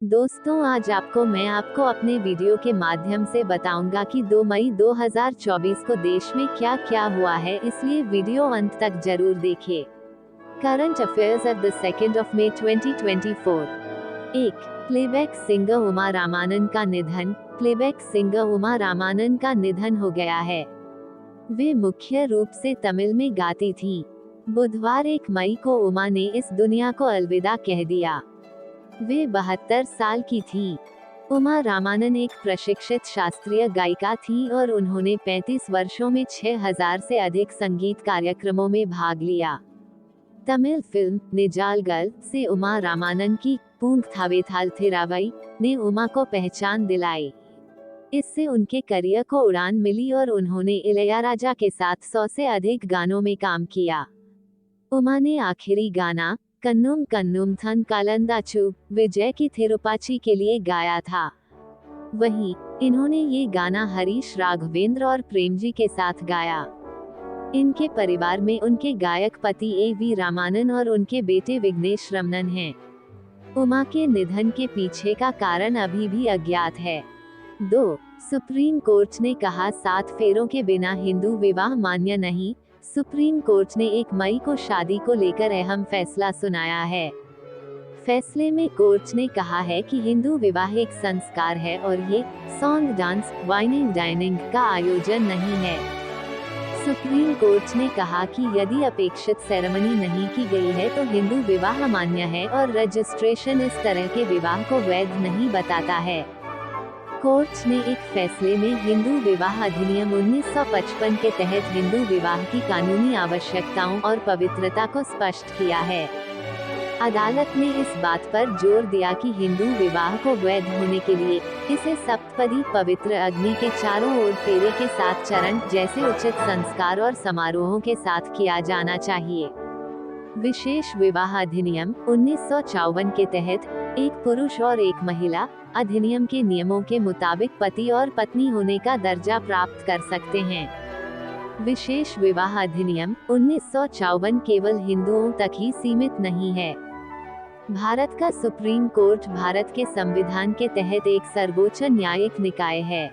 दोस्तों, आज मैं आपको अपने वीडियो के माध्यम से बताऊंगा कि 2 मई 2024 को देश में क्या क्या हुआ है, इसलिए वीडियो अंत तक जरूर देखिए। Current affairs at the 2 May 2024। 1. Playback singer Uma Ramanan का निधन। प्लेबैक सिंगर उमा रामानन का निधन हो गया है। वे मुख्य रूप से तमिल में गाती थीं। बुधवार 1 मई को उमा ने इस दुनिया को अलविदा कह दिया। वे 72 साल की थीं। उमा रामानन एक प्रशिक्षित शास्त्रीय गायिका थीं और उन्होंने 35 वर्षों में 6000 से अधिक संगीत कार्यक्रमों में भाग लिया। तमिल फिल्म निजालगल से उमा रामानन की पूंग थावेथाल थिरावई ने उमा को पहचान दिलाई। इससे उनके करियर को उड़ान मिली और उन्होंने इलैयाराजा के साथ 100 से अधिक गानों में काम किया। उमा ने आखिरी गाना कन्नुम कन्नुम थन कालंदाचू विजय की थिरुपाची के लिए गाया था। वहीं इन्होंने ये गाना हरीश राघवेंद्र और प्रेमजी के साथ गाया। इनके परिवार में उनके गायक पति A.V. रामानन और उनके बेटे विघ्नेश रमनन हैं। उमा के निधन के पीछे का कारण अभी भी अज्ञात है। 2. सुप्रीम कोर्ट ने कहा 7 फेरों के बिना हिंदू विवाह मान्य नहीं। सुप्रीम कोर्ट ने 1 मई को शादी को लेकर अहम फैसला सुनाया है। फैसले में कोर्ट ने कहा है कि हिंदू विवाह एक संस्कार है और ये सॉन्ग डांस वाइनिंग डाइनिंग का आयोजन नहीं है। सुप्रीम कोर्ट ने कहा कि यदि अपेक्षित सेरेमनी नहीं की गई है तो हिंदू विवाह मान्य है और रजिस्ट्रेशन इस तरह के विवाह को वैध नहीं बताता है। कोर्ट ने एक फैसले में हिंदू विवाह अधिनियम 1955 के तहत हिंदू विवाह की कानूनी आवश्यकताओं और पवित्रता को स्पष्ट किया है। अदालत ने इस बात पर जोर दिया कि हिंदू विवाह को वैध होने के लिए इसे सप्तपदी पवित्र अग्नि के चारों ओर फेरे के साथ चरण जैसे उचित संस्कार और समारोहों के साथ किया जाना चाहिए। विशेष विवाह अधिनियम 1954 के तहत एक पुरुष और एक महिला अधिनियम के नियमों के मुताबिक पति और पत्नी होने का दर्जा प्राप्त कर सकते हैं। विशेष विवाह अधिनियम 1954 केवल हिंदुओं तक ही सीमित नहीं है। भारत का सुप्रीम कोर्ट भारत के संविधान के तहत एक सर्वोच्च न्यायिक निकाय है।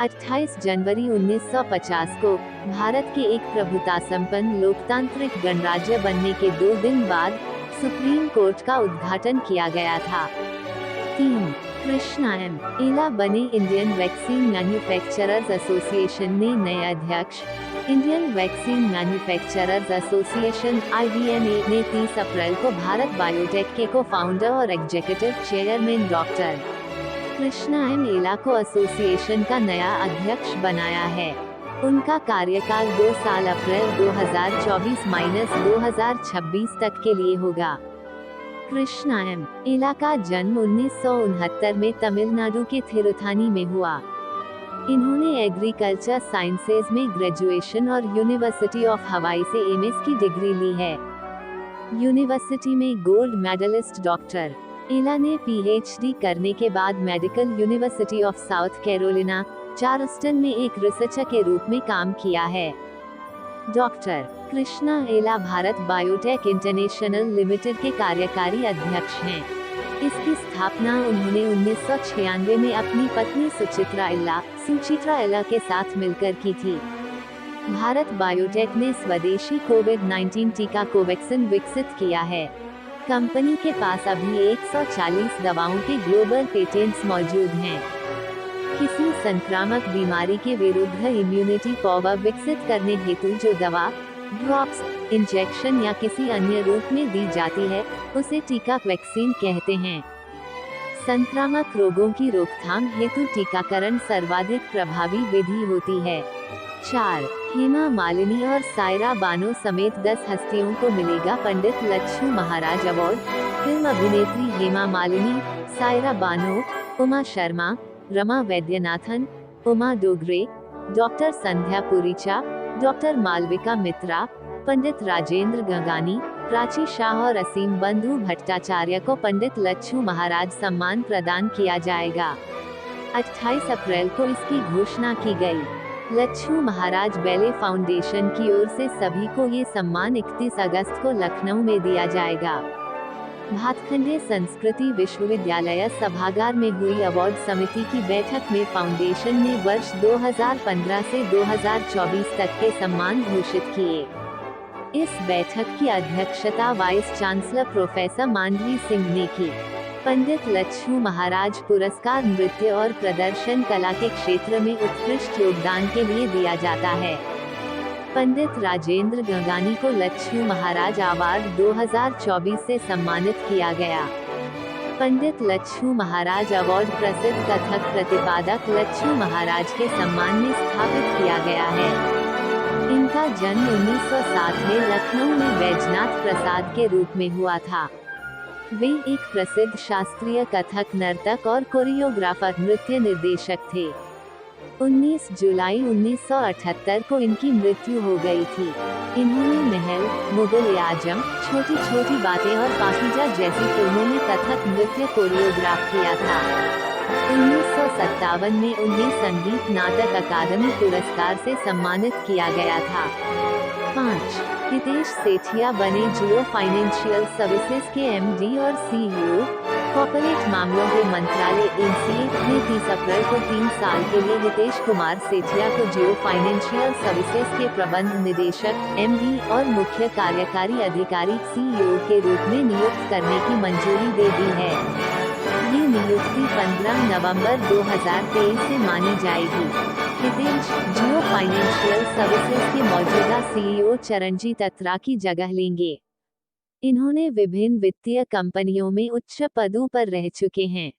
28 जनवरी 1950 को भारत के एक प्रभुता संपन्न लोकतांत्रिक गणराज्य बनने के 2 दिन बाद सुप्रीम कोर्ट का उद्घाटन किया गया था। 3. कृष्णा एम. एला बने। इंडियन वैक्सीन मैन्युफैक्चरर्स एसोसिएशन ने नए अध्यक्ष। Indian vaccine manufacturers association IVMA ने 30 अप्रैल को भारत बायोटेक के को-फाउंडर और executive chairman doctor Krishna M. Ella को एसोसिएशन का नया अध्यक्ष बनाया है। उनका कार्यकाल 2 साल अप्रैल 2024-2026 तक के लिए होगा। कृष्णा एम. एला का जन्म 1969 में तमिलनाडु के थिरुथानी में हुआ। इन्होंने एग्रीकल्चर साइंसेज में ग्रेजुएशन और यूनिवर्सिटी ऑफ हवाई से MS की डिग्री ली है। यूनिवर्सिटी में गोल्ड मेडलिस्ट डॉक्टर एला ने PhD करने के बाद medical university of south Carolina Charleston में एक रिसर्चर के रूप में काम किया है। डॉक्टर कृष्णा एला भारत बायोटेक इंटरनेशनल लिमिटेड के कार्यकारी अध्यक्ष हैं। इसकी स्थापना उन्होंने 1996 में अपनी पत्नी सुचित्रा एला के साथ मिलकर की थी। भारत बायोटेक ने स्वदेशी कोविड-19 टीका कोवैक्सिन विकसित किया है। कंपनी के पास अभी 140 दवाओं के ग्लोबल पेटेंट्स मौजूद हैं। किसी संक्रामक बीमारी के विरुद्ध इम्यूनिटी पावर विकसित करने हेतु जो दवा ड्रॉप्स, इंजेक्शन या किसी अन्य रूप में दी जाती है उसे टीका वैक्सीन कहते हैं। संक्रामक रोगों की रोकथाम हेतु टीकाकरण सर्वाधिक प्रभावी विधि होती है। 4. हेमा मालिनी और सायरा बानो समेत 10 हस्तियों को मिलेगा पंडित लच्छू महाराज अवार्ड। फिल्म अभिनेत्री हेमा मालिनी, सायरा बानो, उमा शर्मा, रमा वैद्यनाथन, उमा डोगरे, डॉक्टर संध्या पुरीचा, डॉक्टर मालविका मित्रा, पंडित राजेंद्र गंगानी, प्राची शाह और असीम बंधु भट्टाचार्य को पंडित लच्छू महाराज सम्मान प्रदान किया जाएगा। 28 अप्रैल को इसकी घोषणा की गई। लच्छू महाराज बैले फाउंडेशन की ओर से सभी को ये सम्मान 31 अगस्त को लखनऊ में दिया जाएगा। भातखंडे संस्कृति विश्वविद्यालय सभागार में हुई अवार्ड समिति की बैठक में फाउंडेशन ने वर्ष 2015 से 2024 तक के सम्मान घोषित किए। इस बैठक की अध्यक्षता vice chancellor professor Mandavi Singh ने की। पंडित लच्छू महाराज पुरस्कार नृत्य और प्रदर्शन कला के क्षेत्र में उत्कृष्ट योगदान के लिए दिया जाता है। पंडित राजेंद्र गंगानी को लच्छू महाराज अवार्ड 2024 से सम्मानित किया गया। पंडित लच्छू महाराज अवार्ड प्रसिद्ध कथक प्रतिपादक लच्छू महाराज के सम्मान में स्थापित किया गया है। इनका जन्म 1907 में लखनऊ में बैजनाथ प्रसाद के रूप में हुआ था। वे एक प्रसिद्ध शास्त्रीय कथक नर्तक और कोरियोग्राफर नृत्य निर्देशक थे। 19 जुलाई 1978 को इनकी मृत्यु हो गई थी। इन्होंने महल, मुगल आजम, छोटी छोटी बातें और पाकीजा जैसी फिल्मों में कथक नृत्य कोरियोग्राफ किया था। 1957 में उन्हें संगीत नाटक अकादमी पुरस्कार से सम्मानित किया गया था। 5. हितेश सेठिया बने जियो फाइनेंशियल सर्विसेज के एमडी और सीईओ। कॉर्पोरेट मामलों के मंत्रालय (एनसीए) ने 30 अप्रैल को 3 साल के लिए हितेश कुमार सेठिया को जियो फाइनेंशियल सर्विसेज के प्रबंध निदेशक (एमडी) और मुख्य कार्यकारी अधिकारी (सीईओ) के रूप में नियुक्त करने की मंजूरी दे दी है। ये नियुक्ति 15 नवंबर 2023 से मानी जाएगी। हितेश जियो फाइनेंशियल सर्विसेज के मौजूदा सीईओ चरणजीत अत्रा की जगह लेंगे। इन्होंने विभिन्न वित्तीय कंपनियों में उच्च पदों पर रह चुके हैं।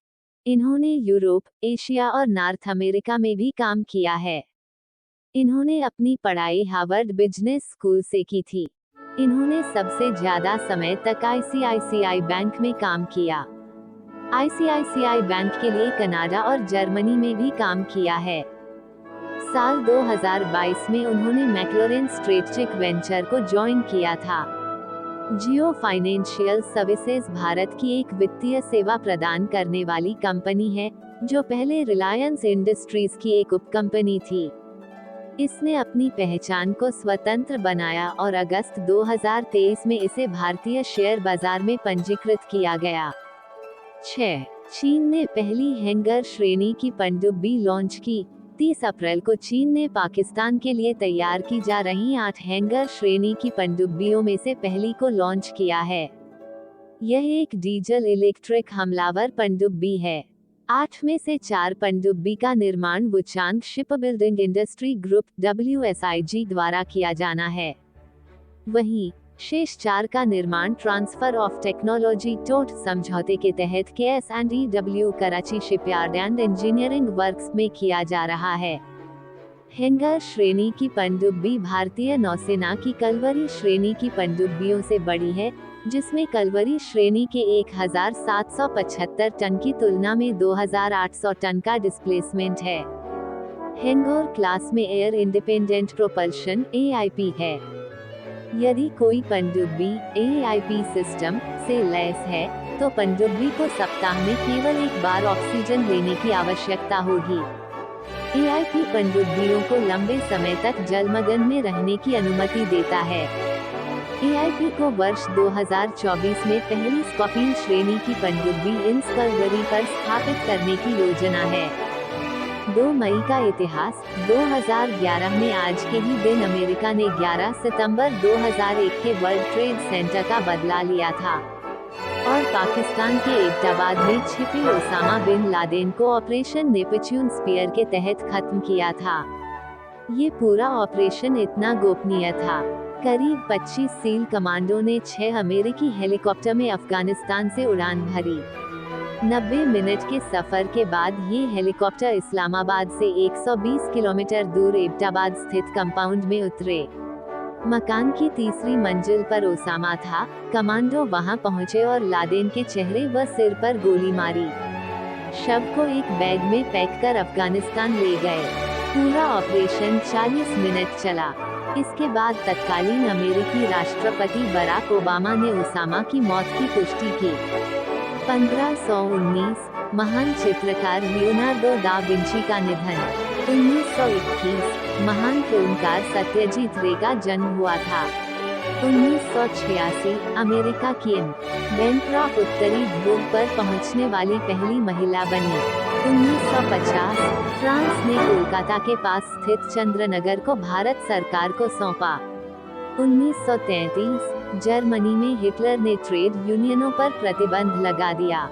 इन्होंने यूरोप, एशिया और नॉर्थ अमेरिका में भी काम किया है। इन्होंने अपनी पढ़ाई हार्वर्ड बिजनेस स्कूल से की थी। इन्होंने सबसे ज्यादा समय तक आईसीआईसीआई बैंक में काम किया। आईसीआईसीआई बैंक के लिए कनाडा और जर्मनी में भी काम किया है। साल 2022 में उन्होंने मैक्लोरेन स्ट्रेटेजिक वेंचर को ज्वाइन किया था। जियो फाइनेंशियल सर्विसेज भारत की एक वित्तीय सेवा प्रदान करने वाली कंपनी है, जो पहले रिलायंस इंडस्ट्रीज की एक उपकंपनी थी। इसने अपनी पहचान को स्वतंत्र बनाया और अगस्त 2023 में इसे भारतीय शेयर बाजार में पंजीकृत किया गया। 6. चीन ने पहली हैंगर श्रेणी की पनडुब्बी लॉन्च की। 30 अप्रैल को चीन ने पाकिस्तान के लिए तैयार की जा रही 8 हैंगर श्रेणी की पनडुब्बियों में से पहली को लॉन्च किया है। यह एक डीजल इलेक्ट्रिक हमलावर पनडुब्बी है। 8 में से 4 पनडुब्बी का निर्माण Wuchang shipbuilding industry group (WSIG) द्वारा किया जाना है। वहीं शेष 4 का निर्माण ट्रांसफर ऑफ टेक्नोलॉजी टोट समझौते के तहत KS&EW Karachi shipyard and engineering works में किया जा रहा है। हैंगर श्रेणी की पनडुब्बी भारतीय नौसेना की कलवरी श्रेणी की पनडुब्बियों से बड़ी है, जिसमें कलवरी श्रेणी के 1775 टन की तुलना में 2800 टन का डिस्प्लेसमेंट है। हैंगर क्लास में एयर इंडिपेंडेंट प्रोपल्शन (AIP) है। यदि कोई पनडुब्बी AIP सिस्टम से लैस है, तो पनडुब्बी को सप्ताह में केवल एक बार ऑक्सीजन लेने की आवश्यकता होगी। AIP पनडुब्बियों को लंबे समय तक जलमग्न में रहने की अनुमति देता है। AIP को वर्ष 2024 में पहली स्कॉर्पियन श्रेणी की पनडुब्बी इन स्कलबरी पर स्थापित करने की योजना है। 2 मई का इतिहास। 2011 में आज के ही दिन अमेरिका ने 11 सितंबर 2001 के वर्ल्ड ट्रेड सेंटर का बदला लिया था और पाकिस्तान के एबटाबाद में छिपे ओसामा बिन लादेन को ऑपरेशन नेपच्यून स्पीयर के तहत खत्म किया था। ये पूरा ऑपरेशन इतना गोपनीय था। करीब 25 सील कमांडो ने 6 अमेरिकी हेलीकॉप्टर में अफगानिस्तान से उड़ान भरी। 90 मिनट के सफर के बाद ये हेलीकॉप्टर इस्लामाबाद से 120 किलोमीटर दूर एबटाबाद स्थित कंपाउंड में उतरे। मकान की तीसरी मंजिल पर ओसामा था। कमांडो वहां पहुंचे और लादेन के चेहरे व सिर पर गोली मारी। शव को एक बैग में पैक कर अफगानिस्तान ले गए। पूरा ऑपरेशन 40 मिनट चला। इसके बाद तत्कालीन अमेरिकी राष्ट्रपति बराक ओबामा ने ओसामा की मौत की पुष्टि की। 1519 महान चित्रकार लियोनार्डो दा विंची का निधन। 1921 महान फिल्मकार सत्यजीत रे का जन्म हुआ था। 1986 अमेरिका की एम बेनक्रॉफ्ट उत्तरी ध्रुव पर पहुंचने वाली पहली महिला बनी। 1950 फ्रांस ने कोलकाता के पास स्थित चंद्रनगर को भारत सरकार को सौंपा। 1933 जर्मनी में हिटलर ने ट्रेड यूनियनों पर प्रतिबंध लगा दिया।